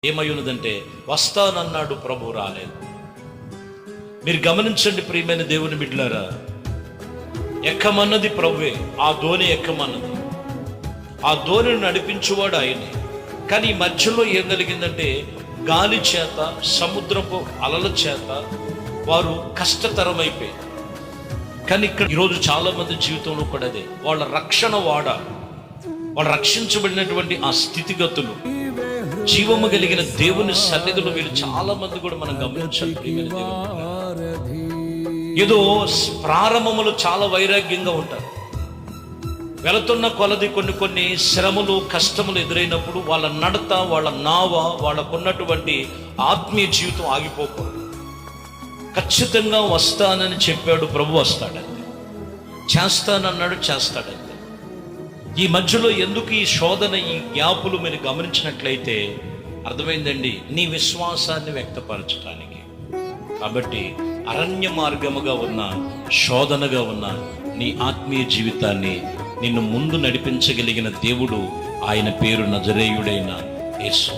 ఏమై ఉన్నదంటే వస్తానన్నాడు, ప్రభు రాలేదు. మీరు గమనించండి ప్రియమైన దేవుని బిడ్డలారా, ఎక్కమన్నది ప్రభువే, ఆ ధోని ఎక్కమన్నది, ఆ ధోనిని నడిపించువాడు ఆయనే. కానీ ఈ మధ్యలో ఏం కలిగిందంటే గాలి చేత, సముద్రపు అలల చేత వారు కష్టతరమైపోయింది. కానీ ఇక్కడ ఈరోజు చాలా మంది జీవితంలో కూడా అదే, వాళ్ళ రక్షణ వాళ్ళు రక్షించబడినటువంటి ఆ స్థితిగతులు, జీవము కలిగిన దేవుని సన్నిధిలో వీళ్ళు చాలా మంది కూడా మనం గమనించాలి. ఏదో ప్రారంభములు చాలా వైరాగ్యంగా ఉంటారు, వెళుతున్న కొలది కొన్ని శ్రమలు, కష్టములు ఎదురైనప్పుడు వాళ్ళ నడత, వాళ్ళ నావ, వాళ్ళకున్నటువంటి ఆత్మీయ జీవితం ఆగిపోకూడదు. ఖచ్చితంగా వస్తానని చెప్పాడు ప్రభు, వస్తాడంతే. చేస్తానన్నాడు, చేస్తాడంతే. ఈ మధ్యలో ఎందుకు ఈ శోధన, ఈ గ్యాపులు మీరు గమనించినట్లయితే అర్థమైందండి, నీ విశ్వాసాన్ని వ్యక్తపరచడానికి. కాబట్టి అరణ్య మార్గముగా ఉన్న, శోధనగా ఉన్న నీ ఆత్మీయ జీవితాన్ని నిన్ను ముందు నడిపించగలిగిన దేవుడు, ఆయన పేరు నజరేయుడైన యేసు.